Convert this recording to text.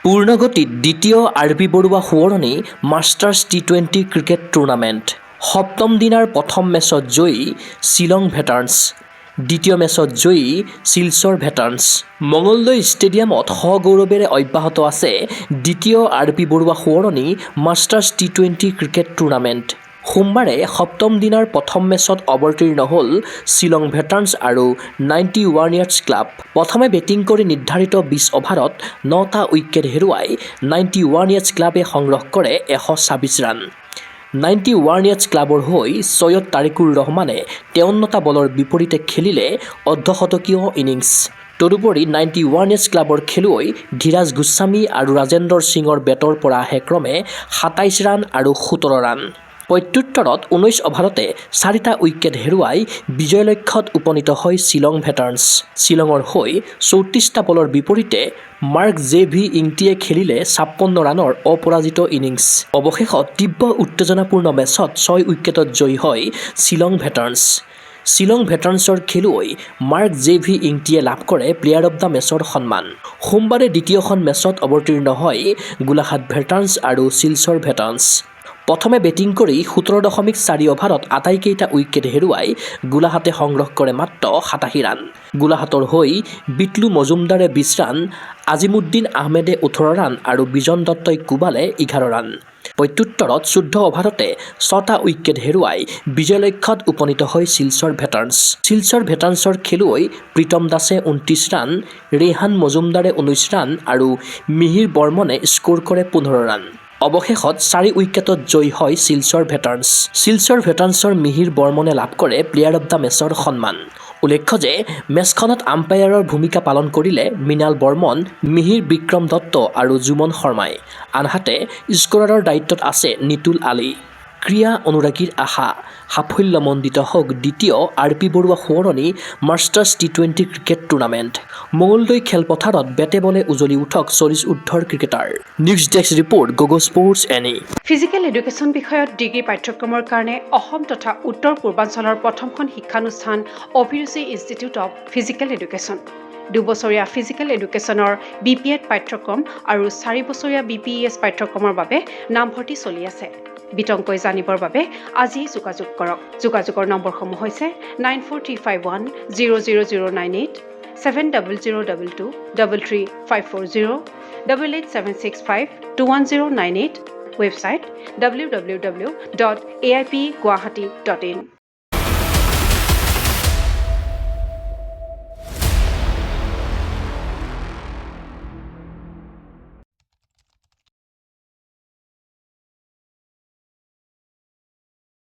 পূৰ্ণগতিত দ্বিতীয় আৰ.পি. বৰুৱা সোঁৱৰণী মাষ্টাৰ্ছ টি20 ক্ৰিকেট টুৰ্ণামেণ্ট। সপ্তম দিনাৰ প্ৰথম মেচত জয়ী শ্বিলং ভেটাৰ্নছ, দ্বিতীয় মেচত জয়ী শিলচৰ ভেটাৰ্নছ। মঙলদৈ ষ্টেডিয়ামত সগৌৰৱেৰে অব্যাহত আছে দ্বিতীয় আৰ.পি. বৰুৱা সোঁৱৰণী মাষ্টাৰ্ছ টি20 ক্ৰিকেট টুৰ্ণামেণ্ট। সোমবাৰে সপ্তম দিনাৰ প্ৰথম মেচত অৱতীৰ্ণ হ'ল শ্বিলং ভেটাৰ্নছ আৰু 91 ইয়াৰ্ছ ক্লাব। প্ৰথমে বেটিং কৰি নিৰ্ধাৰিত 20 অভাৰত 9টা উইকেট হেৰুৱাই 91 ইয়াৰ্ছ ক্লাবে সংগ্ৰহ কৰে 126 ৰান। 91 ইয়াৰ্ছ ক্লাবৰ হৈ ছৈয়দ তাৰিকুৰ ৰহমানে 53টা বলৰ বিপৰীতে খেলিলে অৰ্ধশতকীয় ইনিংছ। তদুপৰি 91 ইয়াৰ্ছ ক্লাবৰ খেলুৱৈ ধীৰাজ গোস্বামী আৰু ৰাজেন্দৰ সিঙৰ বেটৰ পৰা আহে ক্ৰমে 27 ৰান আৰু 17 ৰান। প্ৰত্যুত্তৰত 19 অভাৰতে 4টা উইকেট হেৰুৱাই বিজয় লক্ষ্যত উপনীত হয় শ্বিলং ভেটাৰ্নছ। শ্বিলঙৰ হৈ 34টা বলৰ বিপৰীতে মাৰ্ক জে.ভি. ইংটিয়ে খেলিলে 56 ৰানৰ অপৰাজিত ইনিংছ। অৱশেষত তীব্ৰ উত্তেজনাপূৰ্ণ মেচত 6 উইকেটত জয়ী হয় শ্বিলং ভেটাৰ্নছ। শ্বিলং ভেটাৰ্নছৰ খেলুৱৈ মাৰ্ক জে.ভি. ইংটিয়ে লাভ কৰে প্লেয়াৰ অৱ দ্য মেচৰ সন্মান। সোমবাৰে দ্বিতীয়খন মেচত অৱতীৰ্ণ হয় গোলাঘাট ভেটাৰ্নছ আৰু শিলচৰ ভেটাৰ্নছ। প্ৰথমে বেটিং কৰি 17.4 অভাৰত আটাইকেইটা উইকেট হেৰুৱাই গোলাঘাটে সংগ্ৰহ কৰে মাত্ৰ 87 ৰান। গোলাঘাটৰ হৈ বিটলু মজুমদাৰে 20 ৰান, আজিমুদ্দিন আহমেদে 18 ৰান আৰু বিজন দত্তই কোবালে 11 ৰান। প্ৰত্যুত্তৰত 14 অভাৰতে 6টা উইকেট হেৰুৱাই বিজয় লক্ষ্যত উপনীত হয় শিলচৰ ভেটাৰ্নছ। শিলচৰ ভেটাৰ্নছৰ খেলুৱৈ প্ৰীতম দাসে 29 ৰান, ৰেহান মজুমদাৰে 19 ৰান আৰু মিহিৰ বৰ্মনে স্ক'ৰ কৰে 15 ৰান। অৱশেষত 4 উইকেটত জয়ী হয় শিলচৰ ভেটাৰ্নছ। শিলচৰ ভেটাৰ্নছৰ মিহিৰ বৰ্মনে লাভ কৰে প্লেয়াৰ অৱ দ্য মেচৰ সন্মান। উল্লেখ্য যে মেচখনত আম্পায়াৰৰ ভূমিকা পালন কৰিলে মৃণাল বৰ্মন, মিহিৰ বিক্ৰম দত্ত আৰু জুমন শৰ্মাই। আনহাতে স্ক'ৰাৰৰ দায়িত্বত আছে নিতুল আলী। ক্ৰীড়া অনুৰাগীৰ আশা সাফল্যমণ্ডিত হওক দ্বিতীয় আৰ.পি. বৰুৱা সোঁৱৰণী মাষ্টাৰ্ছ টি20 ক্ৰিকেট টুৰ্ণামেণ্ট। মঙলদৈ খেলপথাৰত বেটে বলে উজলি উঠক 40 ঊৰ্ধ্বৰ ক্ৰিকেটাৰ। নিউজ ডেস্ক ৰিপৰ্ট গগ স্পৰ্টছ এনি। ফিজিকেল এডুকেশ্যন বিষয়ত ডিগ্ৰী পাঠ্যক্ৰমৰ কাৰণে অসম তথা উত্তৰ পূৰ্বাঞ্চলৰ প্ৰথমখন শিক্ষানুষ্ঠান অভিৰুচি ইনষ্টিটিউট অৱ ফিজিকেল এডুকেশ্যন। 2 বছৰীয়া ফিজিকেল এডুকেশ্যনৰ BPEd পাঠ্যক্ৰম আৰু 4 বছৰীয়া BPES পাঠ্যক্ৰমৰ বাবে নামভৰ্তি চলি আছে। বিতংকৈ জানিবৰ বাবে আজি যোগাযোগ কৰক। যোগাযোগৰ নম্বৰসমূহ হৈছে 9335100098, 700222 33540, 88765210998, ৱেবছাইট www.aipguwahati.in।